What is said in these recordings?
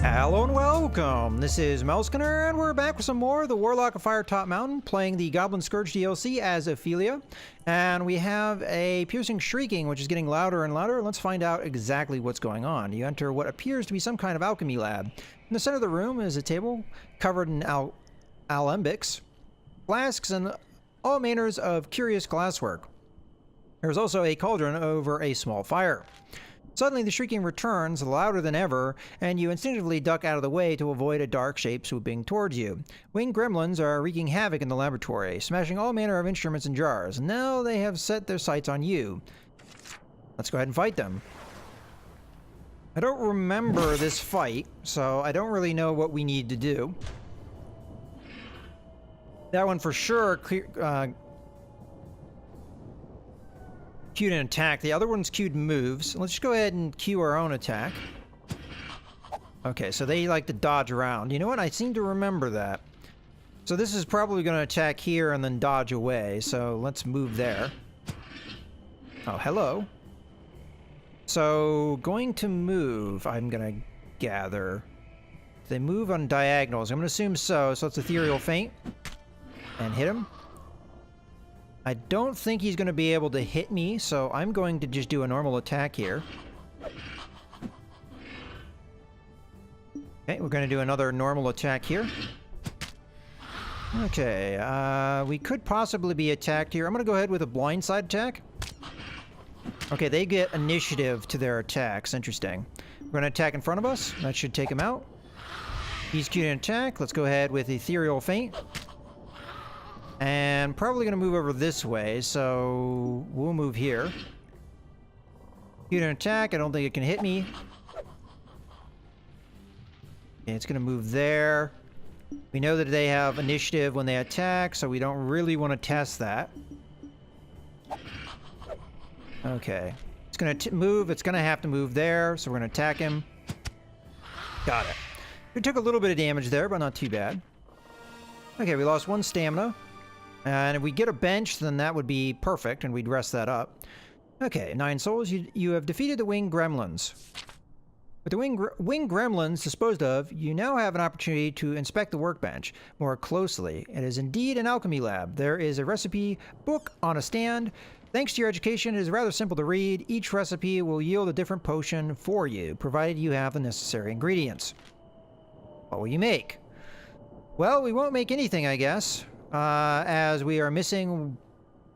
Hello and welcome! This is Melskinner, and we're back with some more of the Warlock of Firetop Mountain, playing the Goblin Scourge DLC as Ophelia. And we have a piercing shrieking, which is getting louder and louder. Let's find out exactly what's going on. You enter what appears to be some kind of alchemy lab. In the center of the room is a table covered in alembics, flasks, and all manners of curious glasswork. There's also a cauldron over a small fire. Suddenly, the shrieking returns, louder than ever, and you instinctively duck out of the way to avoid a dark shape swooping towards you. Winged gremlins are wreaking havoc in the laboratory, smashing all manner of instruments and jars. Now they have set their sights on you. Let's go ahead and fight them. I don't remember this fight, so I don't really know what we need to do. That one for sure queued an attack. The other one's queued moves. Let's just go ahead and queue our own attack. Okay, so they like to dodge around. You know what? I seem to remember that. So this is probably going to attack here and then dodge away. So let's move there. Oh, hello. So going to move, I'm going to gather. They move on diagonals. I'm going to assume so. So it's Ethereal Feint. And hit him. I don't think he's going to be able to hit me, so I'm going to just do a normal attack here. Okay, we're going to do another normal attack here. Okay, we could possibly be attacked here. I'm going to go ahead with a blindside attack. Okay, they get initiative to their attacks. Interesting. We're going to attack in front of us. That should take him out. He's queued an attack. Let's go ahead with Ethereal Feint. And probably going to move over this way, so we'll move here. Queued an attack. I don't think it can hit me. Okay, it's going to move there. We know that they have initiative when they attack, so we don't really want to test that. Okay. It's going to move. It's going to have to move there, so we're going to attack him. Got it. We took a little bit of damage there, but not too bad. Okay, we lost one stamina. And if we get a bench, then that would be perfect, and we'd rest that up. Okay, 9 souls. You have defeated the winged gremlins. With the winged gremlins disposed of, you now have an opportunity to inspect the workbench more closely. It is indeed an alchemy lab. There is a recipe book on a stand. Thanks to your education, it is rather simple to read. Each recipe will yield a different potion for you, provided you have the necessary ingredients. What will you make? Well, we won't make anything, I guess. As we are missing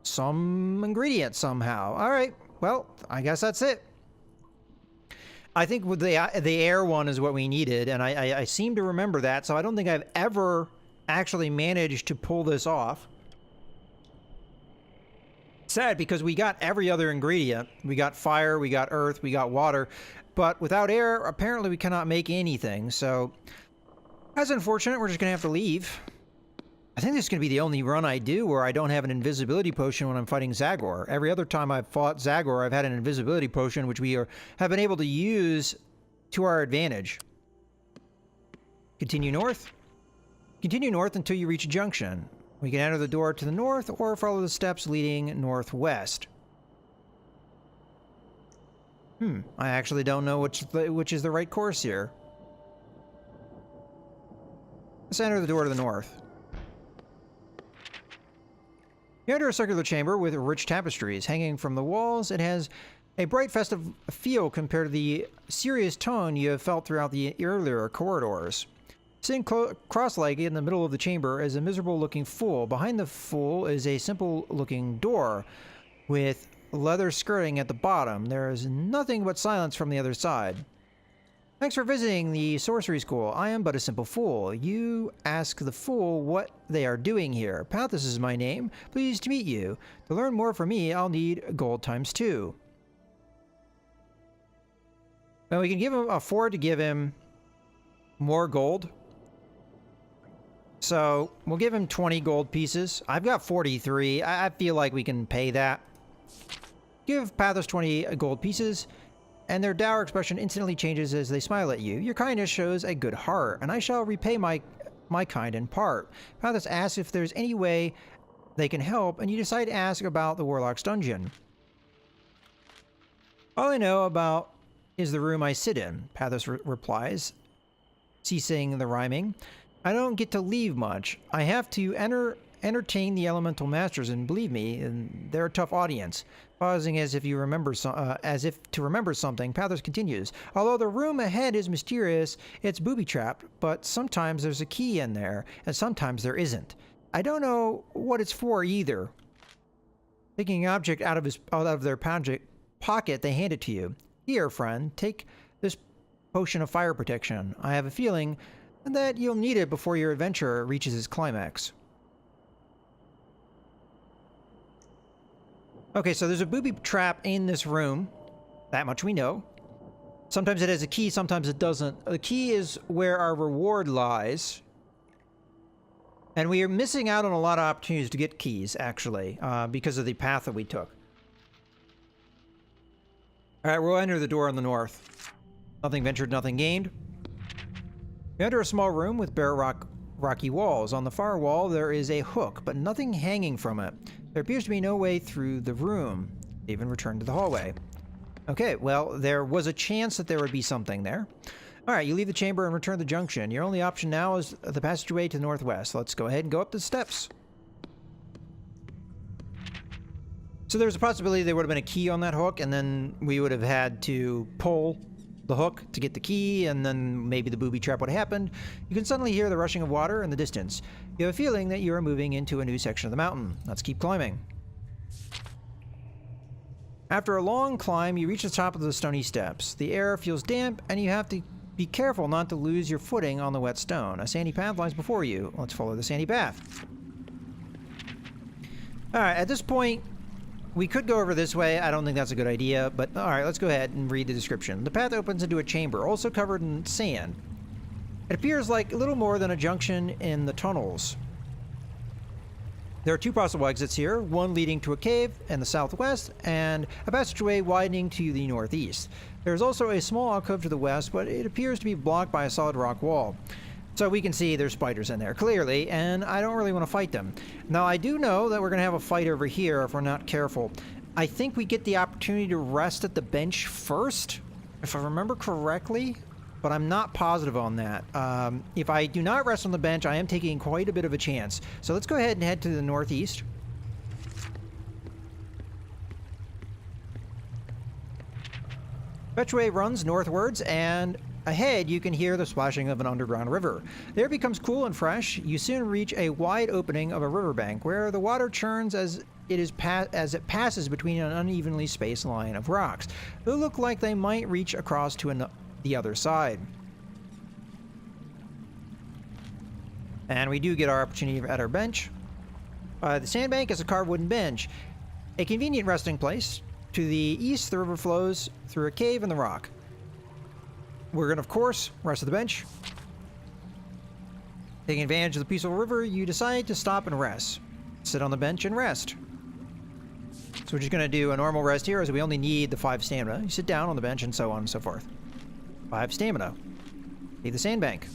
some ingredients somehow. All right, well, I guess that's it. I think with the air one is what we needed, and I seem to remember that, so I don't think I've ever actually managed to pull this off. Sad, because we got every other ingredient. We got fire, we got earth, we got water, but without air, apparently we cannot make anything, so that's unfortunate. We're just gonna have to leave. I think this is going to be the only run I do where I don't have an invisibility potion when I'm fighting Zagor. Every other time I've fought Zagor, I've had an invisibility potion, which we have been able to use to our advantage. Continue north. Continue north until you reach a junction. We can enter the door to the north or follow the steps leading northwest. I actually don't know which is the right course here. Let's enter the door to the north. You enter a circular chamber with rich tapestries hanging from the walls. It has a bright, festive feel compared to the serious tone you have felt throughout the earlier corridors. Sitting cross-legged in the middle of the chamber is a miserable-looking fool. Behind the fool is a simple-looking door with leather skirting at the bottom. There is nothing but silence from the other side. Thanks for visiting the sorcery school. I am but a simple fool. You ask the fool what they are doing here. Pathos is my name. Pleased to meet you. To learn more from me, I'll need gold ×2. Well, we can afford to give him more gold. So we'll give him 20 gold pieces. I've got 43. I feel like we can pay that. Give Pathos 20 gold pieces. And their dour expression instantly changes as they smile at you. Your kindness shows a good heart, and I shall repay my kind in part. Pathos asks if there's any way they can help, and you decide to ask about the Warlock's dungeon. All I know about is the room I sit in, Pathos replies. ceasing the rhyming. I don't get to leave much. I have to entertain the elemental masters, and believe me, they're a tough audience. Pausing as if to remember something, Pathos continues. Although the room ahead is mysterious, it's booby-trapped, but sometimes there's a key in there, and sometimes there isn't. I don't know what it's for either. Taking an object out of their pocket, they hand it to you. Here, friend, take this potion of fire protection. I have a feeling that you'll need it before your adventure reaches its climax. Okay, so there's a booby trap in this room. That much we know. Sometimes it has a key, sometimes it doesn't. The key is where our reward lies. And we are missing out on a lot of opportunities to get keys, actually, because of the path that we took. Alright, we'll enter the door on the north. Nothing ventured, nothing gained. We enter a small room with bare rocky walls. On the far wall, there is a hook, but nothing hanging from it. There appears to be no way through the room. Even return to the hallway. Okay, well, there was a chance that there would be something there. Alright, you leave the chamber and return to the junction. Your only option now is the passageway to the northwest. Let's go ahead and go up the steps. So there's a possibility there would have been a key on that hook, and then we would have had to pull the hook to get the key, and then maybe the booby trap would have happened. You can suddenly hear the rushing of water in the distance. You have a feeling that you are moving into a new section of the mountain. Let's keep climbing. After a long climb, you reach the top of the stony steps. The air feels damp, and you have to be careful not to lose your footing on the wet stone. A sandy path lies before you. Let's follow the sandy path. Alright, at this point, we could go over this way. I don't think that's a good idea, but alright, let's go ahead and read the description. The path opens into a chamber, also covered in sand. It appears like a little more than a junction in the tunnels. There are two possible exits here, one leading to a cave in the southwest, and a passageway widening to the northeast. There is also a small alcove to the west, but it appears to be blocked by a solid rock wall. So we can see there's spiders in there, clearly, and I don't really want to fight them. Now, I do know that we're going to have a fight over here if we're not careful. I think we get the opportunity to rest at the bench first, if I remember correctly, but I'm not positive on that. If I do not rest on the bench, I am taking quite a bit of a chance. So let's go ahead and head to the northeast. Passageway runs northwards, and ahead, you can hear the splashing of an underground river. The air becomes cool and fresh. You soon reach a wide opening of a riverbank where the water churns as it passes between an unevenly spaced line of rocks. They look like they might reach across to the other side. And we do get our opportunity at our bench. The sandbank is a carved wooden bench, a convenient resting place. To the east, the river flows through a cave in the rock. We're going to, of course, rest at the bench. Taking advantage of the peaceful river, you decide to stop and rest. Sit on the bench and rest. So we're just going to do a normal rest here, as we only need the 5 stamina. You sit down on the bench and so on and so forth. 5 stamina. Leave the sandbank.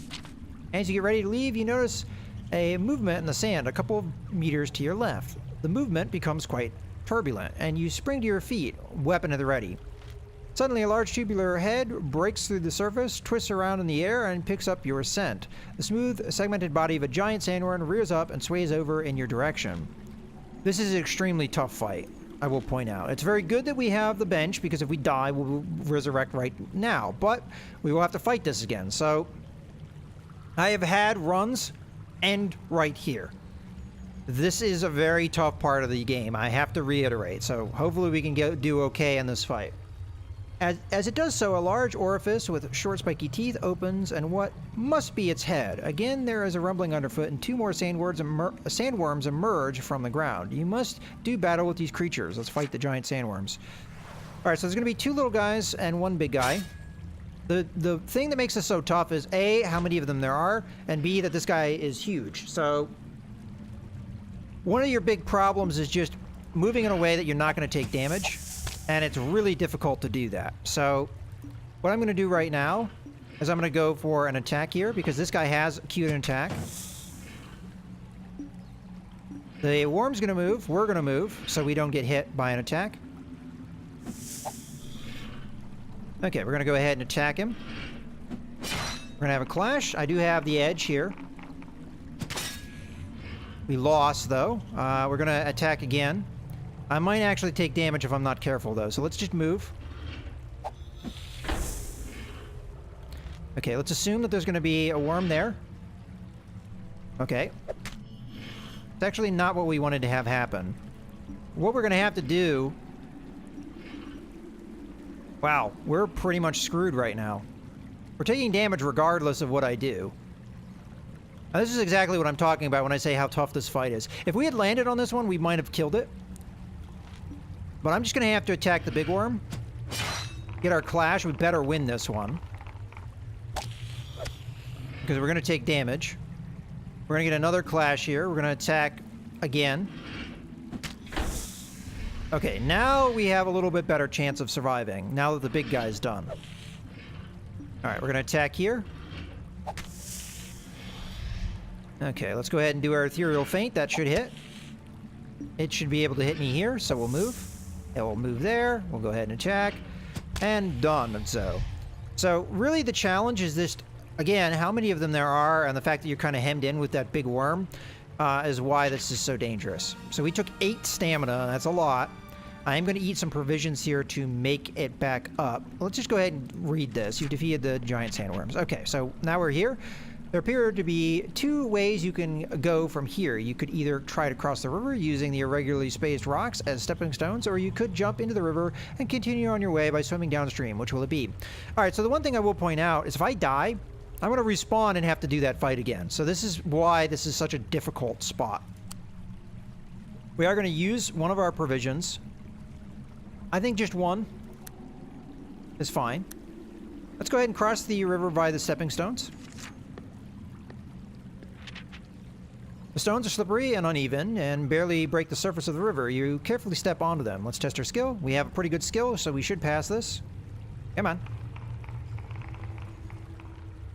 As you get ready to leave, you notice a movement in the sand a couple of meters to your left. The movement becomes quite turbulent, and you spring to your feet, weapon at the ready. Suddenly, a large tubular head breaks through the surface, twists around in the air, and picks up your scent. The smooth, segmented body of a giant sandworm rears up and sways over in your direction. This is an extremely tough fight, I will point out. It's very good that we have the bench, because if we die, we'll resurrect right now. But we will have to fight this again. So, I have had runs end right here. This is a very tough part of the game, I have to reiterate. So, hopefully we can do okay in this fight. As it does so, a large orifice with short spiky teeth opens and what must be its head. Again, there is a rumbling underfoot and 2 more sandworms emerge from the ground. You must do battle with these creatures. Let's fight the giant sandworms. Alright, so there's going to be 2 little guys and 1 big guy. The thing that makes this so tough is A, how many of them there are, and B, that this guy is huge. So, one of your big problems is just moving in a way that you're not going to take damage. And it's really difficult to do that. So, what I'm going to do right now is I'm going to go for an attack here, because this guy has queued an attack. The worm's going to move, we're going to move, so we don't get hit by an attack. Okay, we're going to go ahead and attack him. We're gonna have a clash. I do have the edge here. We lost, though. We're gonna attack again. I might actually take damage if I'm not careful, though, so let's just move. Okay, let's assume that there's gonna be a worm there. Okay. It's actually not what we wanted to have happen. What we're gonna have to do... Wow, we're pretty much screwed right now. We're taking damage regardless of what I do. Now, this is exactly what I'm talking about when I say how tough this fight is. If we had landed on this one, we might have killed it. But I'm just going to have to attack the big worm. Get our clash. We better win this one. Because we're going to take damage. We're going to get another clash here. We're going to attack again. Okay, now we have a little bit better chance of surviving, now that the big guy's done. Alright, we're going to attack here. Okay, let's go ahead and do our Ethereal Feint. That should hit. It should be able to hit me here, so we'll move. It will move there. We'll go ahead and attack. And done. So really the challenge is this, again, how many of them there are, and the fact that you're kind of hemmed in with that big worm is why this is so dangerous. So we took 8 stamina. That's a lot. I am going to eat some provisions here to make it back up. Let's just go ahead and read this. You defeated the giant sandworms. Okay, so now we're here. There appear to be 2 ways you can go from here. You could either try to cross the river using the irregularly spaced rocks as stepping stones, or you could jump into the river and continue on your way by swimming downstream. Which will it be? All right, so the one thing I will point out is if I die, I'm going to respawn and have to do that fight again. So this is why this is such a difficult spot. We are going to use one of our provisions. I think just one is fine. Let's go ahead and cross the river via the stepping stones. The stones are slippery and uneven and barely break the surface of the river. You carefully step onto them. Let's test our skill. We have a pretty good skill, so we should pass this. Come on.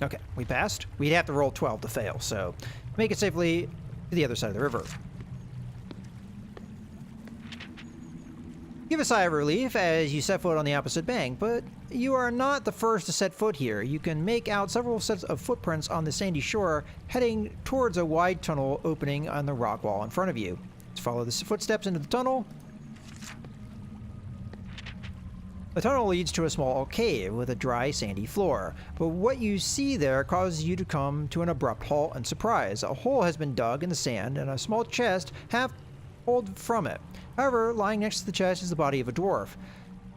Okay, we passed. We'd have to roll 12 to fail, so make it safely to the other side of the river. Give a sigh of relief as you set foot on the opposite bank, but you are not the first to set foot here. You can make out several sets of footprints on the sandy shore heading towards a wide tunnel opening on the rock wall in front of you. Let's follow the footsteps into the tunnel. The tunnel leads to a small cave with a dry, sandy floor, but what you see there causes you to come to an abrupt halt and surprise. A hole has been dug in the sand and a small chest half pulled from it. However, lying next to the chest is the body of a dwarf.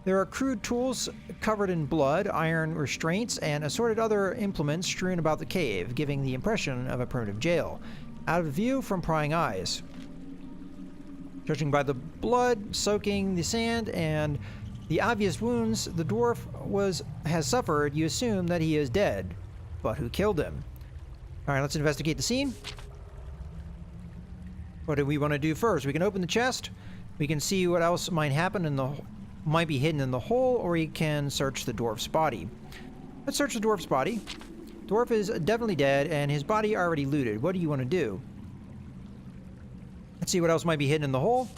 There are crude tools covered in blood, iron restraints, and assorted other implements strewn about the cave, giving the impression of a primitive jail, out of view from prying eyes. Judging by the blood soaking the sand and the obvious wounds the dwarf has suffered, you assume that he is dead. But who killed him? Alright, let's investigate the scene. What do we want to do first? We can open the chest. We can see what else might be hidden in the hole, or we can search the dwarf's body. Let's search the dwarf's body. Dwarf is definitely dead, and his body already looted. What do you want to do? Let's see what else might be hidden in the hole.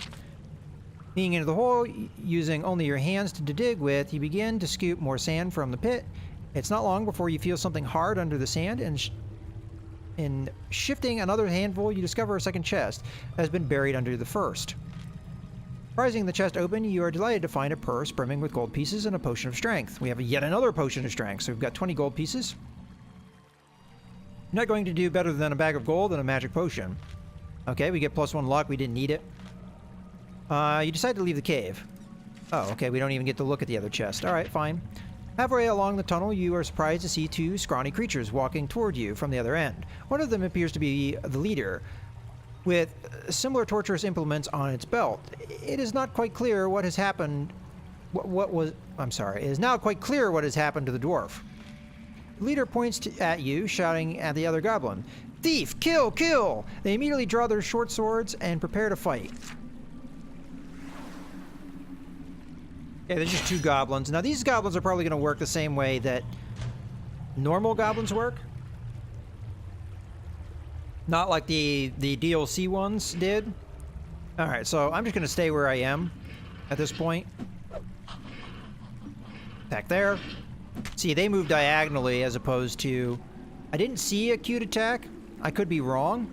Being into the hole, using only your hands to dig with, you begin to scoop more sand from the pit. It's not long before you feel something hard under the sand, and in shifting another handful, you discover a second chest that has been buried under the first. Prizing the chest open, you are delighted to find a purse brimming with gold pieces and a potion of strength. We have yet another potion of strength, so we've got 20 gold pieces. Not going to do better than a bag of gold and a magic potion. Okay, we get +1 luck. We didn't need it. You decide to leave the cave. Oh, okay, we don't even get to look at the other chest. Alright, fine. Halfway along the tunnel, you are surprised to see 2 scrawny creatures walking toward you from the other end. One of them appears to be the leader, with similar torturous implements on its belt. It is not quite clear what has happened. It is now quite clear what has happened to the dwarf. The leader points at you, shouting at the other goblin, "Thief! Kill! Kill!" They immediately draw their short swords and prepare to fight. Yeah, there's just 2 goblins. Now, these goblins are probably going to work the same way that normal goblins work. Not like the DLC ones did. Alright, so I'm just going to stay where I am at this point. Back there. See, they move diagonally as opposed to I didn't see a cute attack. I could be wrong.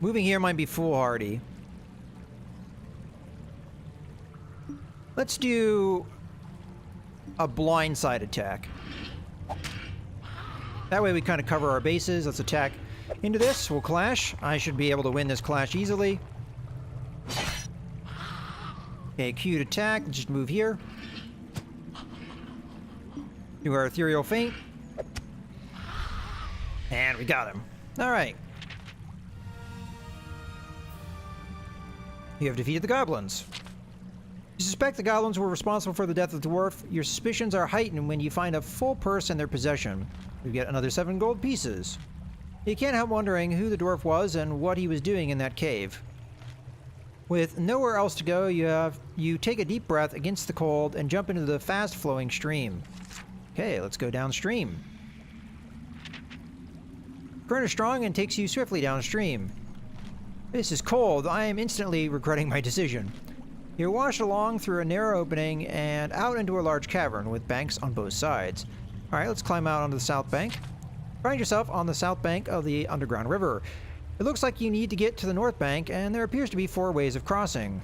Moving here might be foolhardy. Let's do a blindside attack. That way we kind of cover our bases. Let's attack into this. We'll clash. I should be able to win this clash easily. Okay, cute attack. Let's just move here. Do our ethereal feint. And we got him. Alright. You have defeated the goblins. You suspect the goblins were responsible for the death of the dwarf. Your suspicions are heightened when you find a full purse in their possession. You get another 7 gold pieces. You can't help wondering who the dwarf was and what he was doing in that cave. With nowhere else to go, you take a deep breath against the cold and jump into the fast-flowing stream. Okay, let's go downstream. Current is strong and takes you swiftly downstream. This is cold. I am instantly regretting my decision. You're washed along through a narrow opening and out into a large cavern with banks on both sides. Alright, let's climb out onto the south bank. Find yourself on the south bank of the underground river. It looks like you need to get to the north bank, and there appears to be 4 ways of crossing.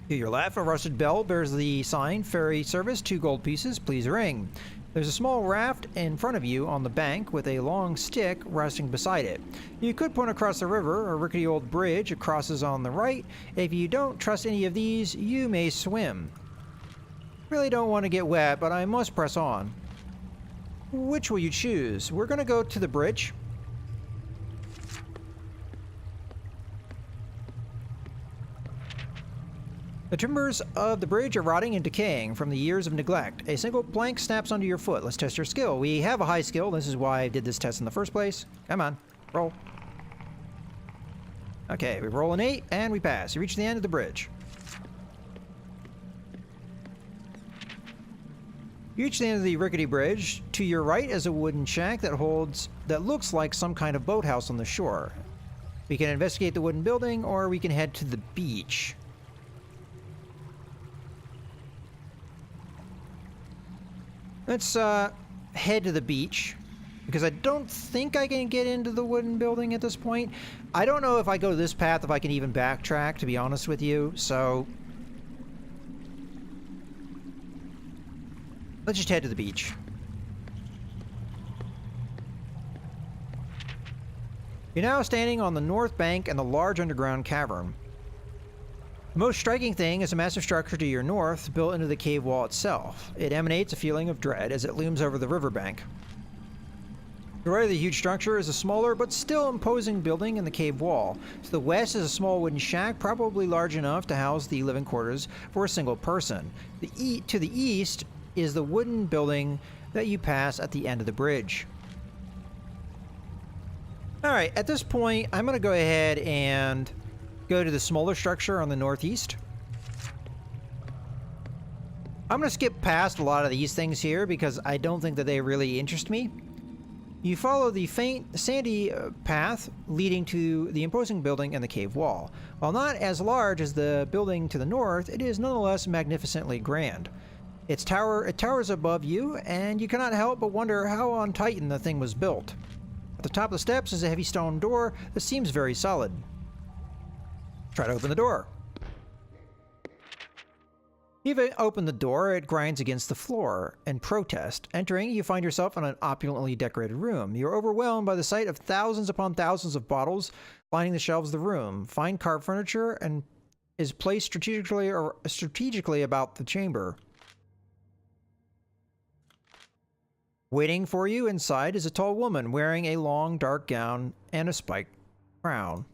To your left, a rusted bell bears the sign, Ferry Service, 2 gold pieces, please ring. There's a small raft in front of you on the bank with a long stick resting beside it. You could point across the river. A rickety old bridge crosses on the right. If you don't trust any of these, you may swim. Really don't want to get wet, but I must press on. Which will you choose? We're going to go to the bridge. The timbers of the bridge are rotting and decaying from the years of neglect. A single plank snaps onto your foot. Let's test your skill. We have a high skill. This is why I did this test in the first place. Come on, roll. Okay, we roll an 8 and we pass. You reach the end of the bridge. You reach the end of the rickety bridge. To your right is a wooden shack that looks like some kind of boathouse on the shore. We can investigate the wooden building, or we can head to the beach. Let's head to the beach, because I don't think I can get into the wooden building at this point. I don't know if I go this path if I can even backtrack, to be honest with you, so let's just head to the beach. You're now standing on the north bank in the large underground cavern. The most striking thing is a massive structure to your north, built into the cave wall itself. It emanates a feeling of dread as it looms over the riverbank. To the right of the huge structure is a smaller but still imposing building in the cave wall. To the west is a small wooden shack, probably large enough to house the living quarters for a single person. To the east is the wooden building that you pass at the end of the bridge. Alright, at this point, I'm going to go ahead and go to the smaller structure on the northeast. I'm going to skip past a lot of these things here because I don't think that they really interest me. You follow the faint, sandy path leading to the imposing building and the cave wall. While not as large as the building to the north, it is nonetheless magnificently grand. It towers above you, and you cannot help but wonder how on Titan the thing was built. At the top of the steps is a heavy stone door that seems very solid. Try to open the door. Even open the door, it grinds against the floor in protest. Entering, you find yourself in an opulently decorated room. You're overwhelmed by the sight of thousands upon thousands of bottles lining the shelves of the room. Fine carved furniture and is placed strategically about the chamber. Waiting for you inside is a tall woman wearing a long dark gown and a spiked crown.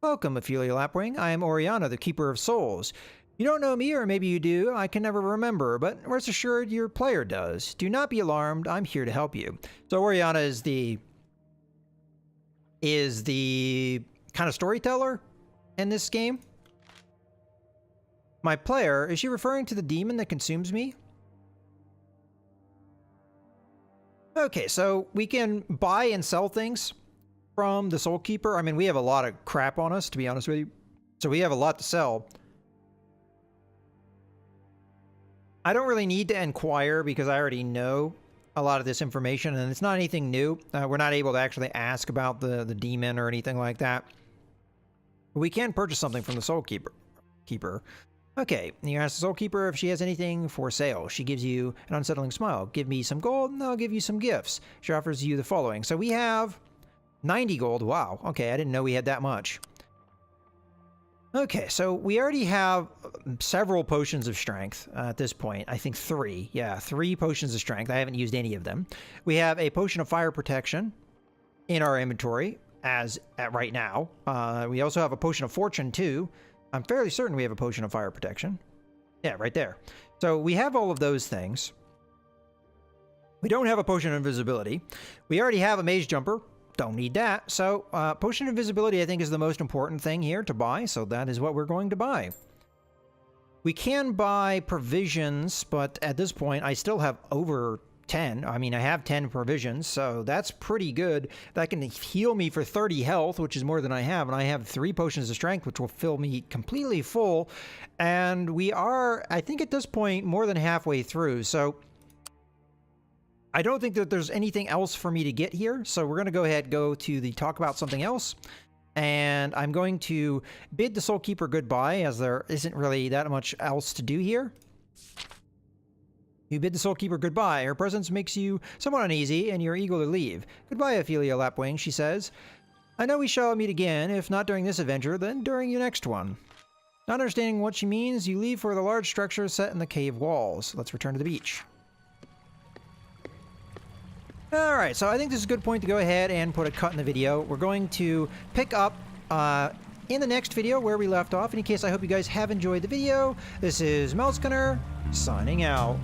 Welcome, Ophelia Lapwing. I am Oriana, the Keeper of Souls. You don't know me, or maybe you do. I can never remember, but rest assured your player does. Do not be alarmed. I'm here to help you. So Oriana is the kind of storyteller in this game. My player, is she referring to the demon that consumes me? Okay, so we can buy and sell things from the Soul Keeper. I mean, we have a lot of crap on us, to be honest with you. So we have a lot to sell. I don't really need to inquire because I already know a lot of this information, and it's not anything new. We're not able to actually ask about the demon or anything like that. We can purchase something from the Soul Keeper. Okay, you ask the Soul Keeper if she has anything for sale. She gives you an unsettling smile. Give me some gold, and I'll give you some gifts. She offers you the following. So we have 90 gold. Wow. Okay, I didn't know we had that much. Okay, so we already have several potions of strength at this point. I think 3. Yeah, 3 potions of strength. I haven't used any of them. We have a potion of fire protection in our inventory as at right now. We also have a potion of fortune too. I'm fairly certain we have a potion of fire protection. Yeah, right there. So we have all of those things. We don't have a potion of invisibility. We already have a mage jumper. Don't need that. So potion of invisibility I think is the most important thing here to buy. So that is what we're going to buy. We can buy provisions, but at this point I still have over 10. I mean, I have 10 provisions, so that's pretty good. That can heal me for 30 health, which is more than I have, and I have 3 potions of strength, which will fill me completely full. And we are, I think at this point, more than halfway through, so I don't think that there's anything else for me to get here, so we're going to go ahead and go to the talk about something else. And I'm going to bid the Soul Keeper goodbye, as there isn't really that much else to do here. You bid the Soul Keeper goodbye. Her presence makes you somewhat uneasy, and you're eager to leave. Goodbye, Ophelia Lapwing, she says. I know we shall meet again, if not during this adventure, then during your next one. Not understanding what she means, you leave for the large structure set in the cave walls. Let's return to the beach. Alright, so I think this is a good point to go ahead and put a cut in the video. We're going to pick up in the next video where we left off. In any case, I hope you guys have enjoyed the video. This is Meltsgunner, signing out.